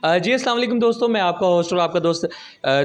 जी अस्सलाम वालेकुम दोस्तों, मैं आपका होस्ट और आपका दोस्त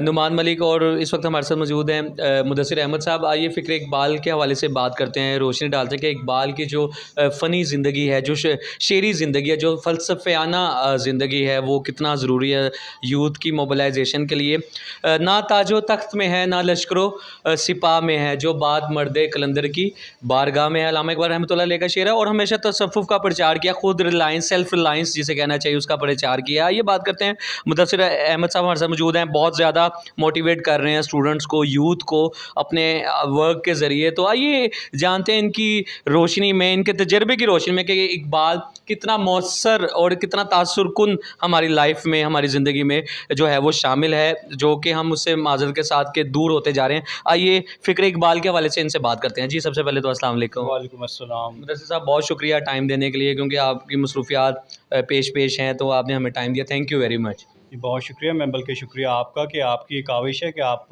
नुमान मलिक। और इस वक्त हमारे साथ मौजूद हैं मुदस्सिर अहमद साहब। आइए फ़िक्र इकबाल के हवाले से बात करते हैं, रोशनी डालते हैं कि इकबाल की जो फ़नी ज़िंदगी है, जो शेरी ज़िंदगी है, जो फ़लसफ़ियाना ज़िंदगी है, वो कितना ज़रूरी है यूथ की मोबिलाइजेशन के लिए। ना ताजो तख्त में है, ना लश्करो सिपाह में है, जो बात मर्द कलंदर की बारगाह में है। अल्लामा इकबाल रहमतुल्लाह अलैह का शेर है। और हमेशा तसव्वुफ़ का प्रचार किया, खुद रिलायंस, सेल्फ रिलायंस जिसे कहना चाहिए, उसका प्रचार किया। ये बात करते हैं, मुदस्सिर अहमद साहब हमारे साथ मौजूद हैं, बहुत ज़्यादा मोटिवेट कर रहे हैं स्टूडेंट्स को, यूथ को अपने वर्क के ज़रिए। तो आइए जानते हैं इनकी रोशनी में, इनके तजर्बे की रोशनी में, कि इकबाल कितना मौसर और कितना तासुरकुन हमारी लाइफ में, हमारी ज़िंदगी में जो है वो शामिल है, जो कि हम उससे माज़रत के साथ के दूर होते जा रहे हैं। आइए फ़िक्र इकबाल के हवाले से इनसे बात करते हैं। जी सबसे पहले तो अस्सलाम वालेकुम। वालेकुम अस्सलाम। मुदस्सिर साहब बहुत शुक्रिया टाइम देने के लिए, क्योंकि आपकी मसरूफियात पेश हैं, तो आपने हमें टाइम दिया, थैंक यू वेरी मच। जी बहुत शुक्रिया, मैं बल्कि शुक्रिया आपका कि आपकी एक काविश है कि आप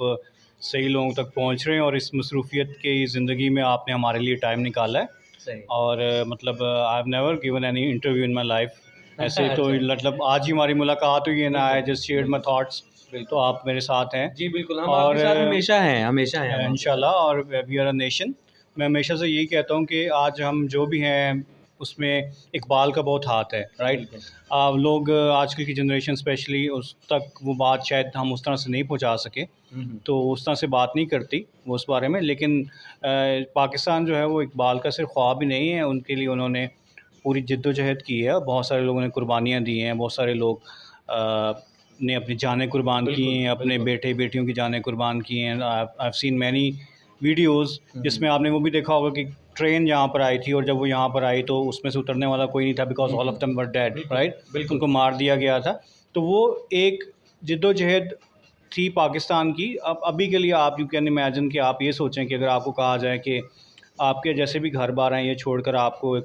सही लोगों तक पहुंच रहे हैं और इस मसरूफ़ियत की ज़िंदगी में आपने हमारे लिए टाइम निकाला है। सही। और मतलब I have never given any interview in my life. ऐसे तो अच्छा। मतलब आज ही हमारी मुलाकात हुई है ना, I just shared my thoughts. तो बिल्कुल। आप मेरे साथ हैं जी बिल्कुल, हम आपके और साथ हमेशा हैं हम आपके साथ। इंशाल्लाह। और वी आर अ नेशन। मैं हमेशा से यही कहता हूँ कि आज हम जो भी हैं उसमें इकबाल का बहुत हाथ है, राइट। बिल्कुल। लोग आजकल की जनरेशन स्पेशली उस तक वो बात शायद हम उस तरह से नहीं पहुँचा सके, हुँ। तो उस तरह से बात नहीं करती वो उस बारे में। लेकिन पाकिस्तान जो है वो इकबाल का सिर्फ ख्वाब ही नहीं है, उनके लिए उन्होंने पूरी जद्दोजहद की है। बहुत सारे लोगों ने कुर्बानियाँ दी हैं, बहुत सारे लोग ने अपनी जानें कुर्बान की बिल्कुल, हैं, अपने बिल्कुल। बेटे बेटियों की जानें कुर्बान की हैं। I have seen many videos जिसमें आपने वो भी देखा होगा कि ट्रेन यहाँ पर आई थी और जब वो यहाँ पर आई तो उसमें से उतरने वाला कोई नहीं था, because all of them were dead, बिल्कुल, राइट। बिल्कुल। उनको मार दिया गया था। तो वो एक जद्दोजहद थी पाकिस्तान की। अब अभी के लिए आप यू कैन इमेजिन कि आप ये सोचें कि अगर आपको कहा जाए कि आपके जैसे भी घर बार हैं ये छोड़कर आपको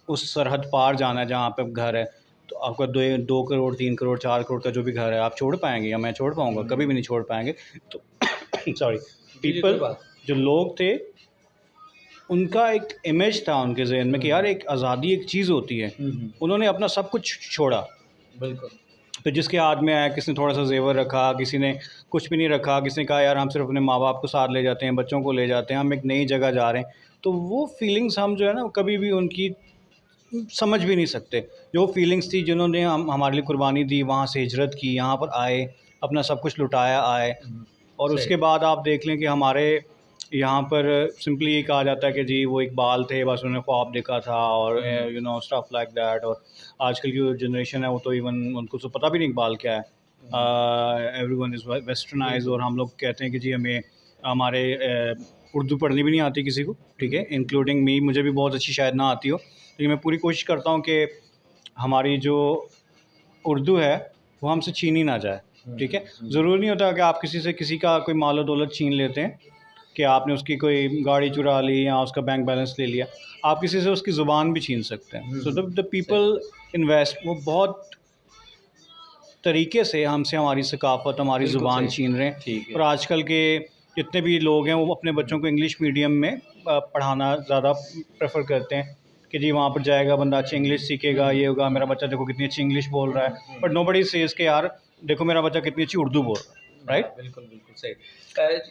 उस सरहद पार जाना है जहाँ पे घर है, तो आपका 2 करोड़ 3 करोड़ 4 करोड़ का जो भी घर है आप छोड़ पाएंगे, या मैं छोड़ पाऊँगा? कभी भी नहीं छोड़ पाएंगे। तो सॉरी, जी, जी, कोई पीपल बात। जो लोग थे उनका एक इमेज था उनके जहन में कि यार एक आज़ादी एक चीज़ होती है। हुँ। उन्होंने अपना सब कुछ छोड़ा। बिल्कुल। तो जिसके हाथ में आया, किसी ने थोड़ा सा जेवर रखा, किसी ने कुछ भी नहीं रखा, किसी ने कहा यार हम सिर्फ अपने माँ बाप को साथ ले जाते हैं, बच्चों को ले जाते हैं, हम एक नई जगह जा रहे हैं। तो वो फीलिंग्स हम जो है ना कभी भी उनकी समझ भी नहीं सकते। जो फीलिंग्स थी जिन्होंने हम हमारे लिए कुर्बानी दी, वहाँ से हिजरत की, यहाँ पर आए, अपना सब कुछ लुटाया आए। हुँ। और सही। उसके बाद आप देख लें कि हमारे यहाँ पर सिंपली ये कहा जाता है कि जी वो इकबाल थे, बस उन्होंने ख्वाब देखा था और हुँ। You know stuff like that. और आजकल की जो जनरेशन है वो तो इवन उनको तो पता भी नहीं इकबाल क्या है। हुँ। Everyone is westernise. बिल्कुल। और हम लोग कहते हैं कि जी हमें हमारे उर्दू पढ़नी भी नहीं आती किसी को, ठीक है, हुँ। Including me. मुझे भी बहुत अच्छी शायद ना आती हो, लेकिन मैं पूरी कोशिश करता हूँ कि हमारी जो उर्दू है वो हमसे छीनी ना जाए, हुँ। ठीक है। हुँ। ज़रूरी नहीं होता कि आप किसी से किसी का कोई माल दौलत छीन लेते हैं, कि आपने उसकी कोई गाड़ी चुरा ली या उसका बैंक बैलेंस ले लिया। आप किसी से उसकी ज़ुबान भी छीन सकते हैं। हुँ। सो द सही। पीपल इन वेस्ट वो बहुत तरीके से हमसे हमारी सकाफ़त, हमारी बिल्कुल ज़ुबान सही। छीन रहे हैं। ठीक है। और आजकल के जितने भी लोग हैं वो अपने बच्चों को इंग्लिश मीडियम में पढ़ाना ज़्यादा प्रेफर करते हैं कि जी वहाँ पर जाएगा बंदा अच्छी इंग्लिश सीखेगा, ये होगा, मेरा बच्चा देखो कितनी अच्छी इंग्लिश बोल रहा है। बट नोबडी सेज़ कि यार देखो मेरा बच्चा कितनी अच्छी उर्दू बोल रहा है, राइट। बिल्कुल, बिल्कुल सही।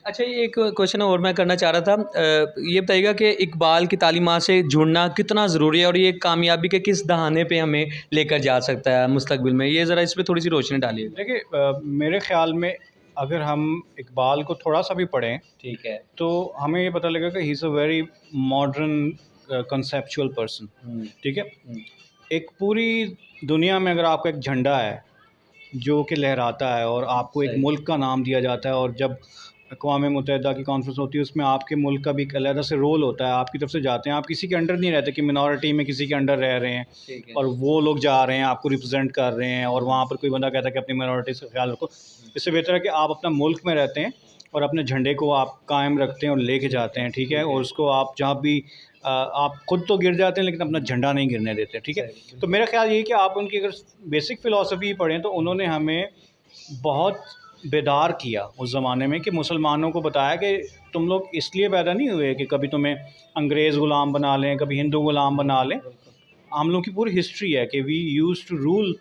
अच्छा, ये एक क्वेश्चन और मैं करना चाह रहा था। ये बताइएगा कि इकबाल की तालीमात से जुड़ना कितना ज़रूरी है, और ये कामयाबी के किस दहाने पे हमें लेकर जा सकता है मुस्तकबिल में? ये ज़रा इस पे थोड़ी-सी रोशनी डालिए। देखिए मेरे ख़्याल में अगर हम इकबाल को थोड़ा-सा भी पढ़ें, ठीक है। तो हमें ये पता लगेगा कि he is a very modern conceptual person, हुँ। ठीक है। हुँ। एक पूरी दुनिया में अगर आपका एक झंडा है जो कि लहराता है और आपको एक सही। मुल्क का नाम दिया जाता है, और जब अक़वाम मुत्तहिदा की कॉन्फ्रेंस होती है उसमें आपके मुल्क का भी एक अलग से रोल होता है, आपकी तरफ से जाते हैं, आप किसी के अंडर नहीं रहते कि मिनॉरिटी में किसी के अंडर रह रहे हैं ठीक है। और वो लोग जा रहे हैं आपको रिप्रेजेंट कर रहे हैं, और वहाँ पर कोई बंदा कहता है कि अपनी मिनॉरिटी का ख्याल रखो। इससे बेहतर है कि आप अपना मुल्क में रहते हैं और अपने झंडे को आप कायम रखते हैं और लेके जाते हैं, ठीक है। और उसको आप जहाँ भी आप खुद तो गिर जाते हैं लेकिन अपना झंडा नहीं गिरने देते, ठीक है। सही। तो मेरा ख्याल ये है कि आप उनकी अगर बेसिक फ़िलॉसफ़ी पढ़ें तो उन्होंने हमें बहुत बेदार किया उस ज़माने में, कि मुसलमानों को बताया कि तुम लोग इसलिए पैदा नहीं हुए कि कभी तुम्हें अंग्रेज़ ग़ुलाम बना लें, कभी हिंदू ग़ुलाम बना लें। बिल्कुल। हम लोग की पूरी हिस्ट्री है कि we used to rule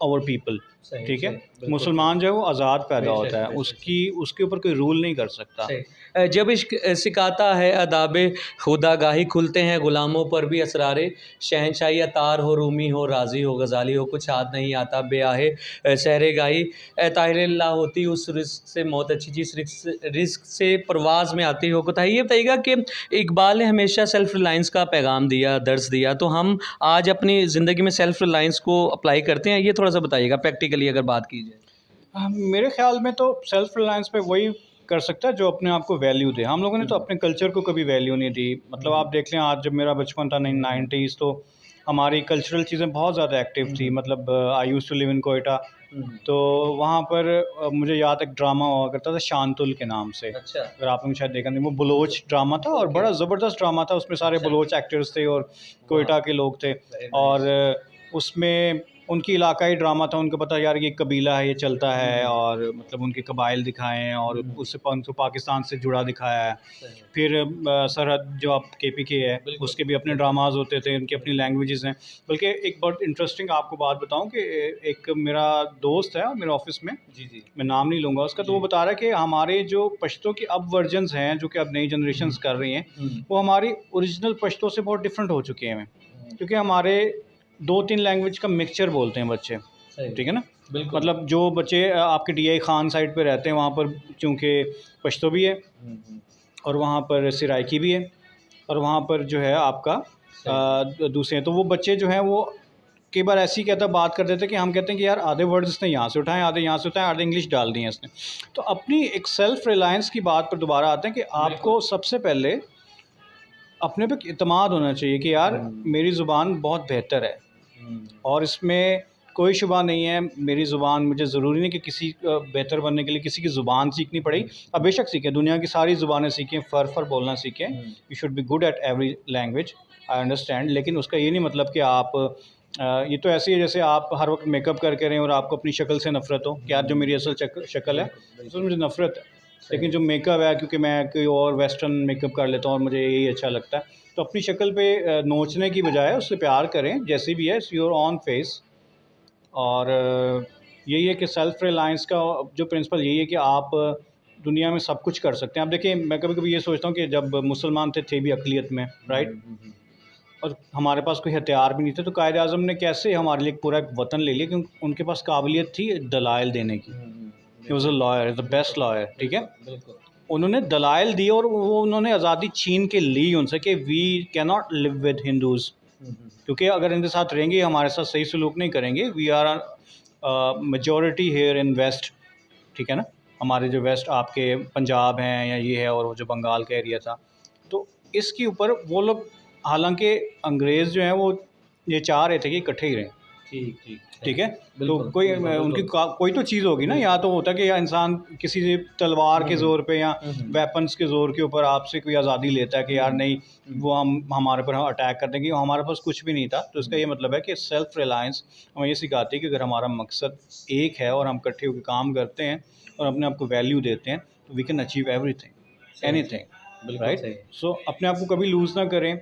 our people, सही, ठीक है। सही, बिल्कुल मुसलमान जो है वो आज़ाद पैदा बेशक, होता है, बेशक, उसकी उसके ऊपर कोई रूल नहीं कर सकता। सही। जब इश्क सिखाता है अदाबे खुदागाही, खुलते हैं ग़ुलामों पर भी असरारे शहंशाही, अतार हो रूमी हो राज़ी हो गज़ाली हो, कुछ याद नहीं आता बेआहे सहरे गाही ताहिरिल्लाह होती उस रिस्क से मौत अच्छी चीज़, रिस्क से परवाज़ में आती हो कोताही। ये बताइएगा कि इकबाल ने हमेशा सेल्फ़ रिलायंस का पैगाम दिया, दर्स दिया, तो हम आज अपनी ज़िंदगी में सेल्फ़ रिलायंस को अप्लाई करते हैं? ये थोड़ा-सा बताइएगा प्रैक्टिकली अगर बात की जाए। मेरे ख़्याल में तो सेल्फ़ रिलायंस पे वही कर सकता है जो अपने आप को वैल्यू दे। हम लोगों ने तो अपने कल्चर को कभी वैल्यू नहीं दी। मतलब आप देख लें, आज जब मेरा बचपन था 90s, तो हमारी कल्चरल चीज़ें बहुत ज़्यादा एक्टिव थी। मतलब I used to live in Quetta, तो वहाँ पर मुझे याद एक ड्रामा हुआ करता था शांतुल के नाम से। अच्छा। अगर आपने शायद देखा नहीं, वो बलोच ड्रामा था और ओके। बड़ा ज़बरदस्त ड्रामा था। उसमें सारे अच्छा। बलोच एक्टर्स थे और कोएटा के लोग थे। वेरी और नाइस। उसमें उनकी इलाकाई ड्रामा था। उनको पता यार ये कबीला है, ये चलता है, और मतलब उनके कबाइल दिखाए हैं और उससे उनको पाकिस्तान से जुड़ा दिखाया है। सही। फिर सरहद जो आप केपीके है, बिल्कुल। उसके भी अपने ड्रामाज होते थे, उनकी अपनी लैंग्वेजेस हैं। बल्कि एक बहुत इंटरेस्टिंग आपको बात बताऊं कि एक मेरा दोस्त है मेरे ऑफिस में, जी, जी। मैं नाम नहीं लूँगा उसका, तो वो जी। बता रहा है कि हमारे जो पश्तो की अब वर्जन्स हैं जो कि अब नई जनरेशन्स कर रही हैं, वो हमारी ओरिजिनल पश्तो से बहुत डिफरेंट हो चुके हैं। क्योंकि हमारे 2-3 लैंग्वेज का मिक्सचर बोलते हैं बच्चे, सही। ठीक है ना। बिल्कुल। मतलब जो बच्चे आपके डीआई खान साइड पे रहते हैं, वहाँ पर चूँकि पश्तो भी है और वहाँ पर सिराइकी भी है और वहाँ पर जो है आपका दूसरे हैं, तो वो बच्चे जो हैं वो कई बार ऐसी कहता बात कर देते हैं कि हम कहते हैं कि यार आधे वर्ड्स इसने यहाँ से उठाए, आधे यहाँ से उठाए, आधे इंग्लिश डाल दी है इसने। तो अपनी एक सेल्फ रिलायंस की बात पर दोबारा आते हैं कि आपको सबसे पहले अपने पे इत्मीनान होना चाहिए कि यार मेरी ज़ुबान बहुत बेहतर है और इसमें कोई शुबा नहीं है। मेरी ज़ुबान, मुझे ज़रूरी नहीं कि किसी बेहतर बनने के लिए किसी की ज़ुबान सीखनी पड़ेगी। अब बेशक सीखें, दुनिया की सारी ज़ुबानें सीखें, फ़र बोलना सीखें। You should be good at every language, I understand. लेकिन उसका ये नहीं मतलब कि आप ये तो ऐसे ही है जैसे आप हर वक्त मेकअप करके रहें और आपको अपनी शक्ल से नफ़रत हो कि यार जो मेरी असल शक्ल है उसमें मुझे नफ़रत है। लेकिन जो मेकअप है, क्योंकि मैं कोई और वेस्टर्न मेकअप कर लेता हूँ और मुझे यही अच्छा लगता है, तो अपनी शक्ल पे नोचने की बजाय उससे प्यार करें जैसी भी है, इट्स योर ऑन फेस। और यही है कि सेल्फ़ रिलायंस का जो प्रिंसिपल यही है कि आप दुनिया में सब कुछ कर सकते हैं। आप देखिए, मैं कभी-कभी ये सोचता हूँ कि जब मुसलमान थे भी अक़लियत में, राइट? और हमारे पास कोई हथियार भी नहीं थे, तो कायद-ए-आज़म ने कैसे हमारे लिए पूरा एक वतन ले लिया, क्योंकि उनके पास काबिलियत थी दलाइल देने की। He was a lawyer, the best lawyer, ठीक है? बिल्कुल। उन्होंने दलाइल दिए और वो उन्होंने आज़ादी छीन के ली उनसे कि we can not live with Hindus, क्योंकि अगर इनके साथ रहेंगे, हमारे साथ सही सलूक नहीं करेंगे। We are majority here in West, ठीक है ना। हमारे जो वेस्ट आपके पंजाब हैं या ये है, और वो जो बंगाल का एरिया था, तो इसके ऊपर वो लोग, हालांकि अंग्रेज़ जो हैं वो ये चाह रहे थे कि इकट्ठे ही रहें, ठीक है। तो कोई उनकी कोई तो चीज़ होगी ना, या तो होता कि या इंसान किसी से तलवार के ज़ोर पे या वेपन्स के ज़ोर के ऊपर आपसे कोई आज़ादी लेता है कि यार नहीं, वो हमारे पर अटैक कर देंगे। हमारे पास कुछ भी नहीं था, तो इसका ये मतलब है कि सेल्फ़ रिलायंस हमें ये सिखाती है कि अगर हमारा मकसद एक है और हम इकट्ठे होकर काम करते हैं और अपने आप को वैल्यू देते हैं, तो we can achieve everything, anything, right. So अपने आप को कभी लूज़ ना करें।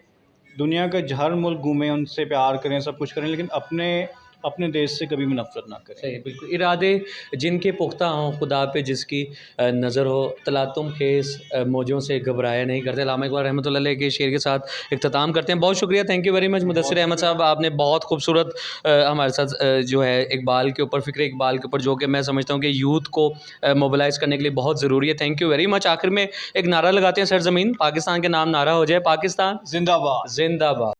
दुनिया का हर मुल्क घूमें, उनसे प्यार करें, सब कुछ करें, लेकिन अपने देश से कभी भी नफ़रत ना करें। सही, बिल्कुल। इरादे जिनके पुख्ता हों, खुदा पे जिसकी नज़र हो, तलातुम खेस मौजों से घबराया नहीं करते। अल्लामा इकबाल रहमतुल्लाह अलैह के शेर के साथ इख्तिताम करते हैं। बहुत शुक्रिया, thank you very much Mudassir Ahmad साहब। आपने बहुत खूबसूरत हमारे साथ जो है इकबाल के ऊपर, फ़िक्र इकबाल के ऊपर, जो कि मैं समझता हूँ कि यूथ को मोबिलाइज़ करने के लिए बहुत ज़रूरी है। Thank you very much. आखिर में एक नारा लगाते हैं सरज़मीन पाकिस्तान के नाम नारा हो जाए, पाकिस्तान जिंदाबाद। ज़िंदाबाद।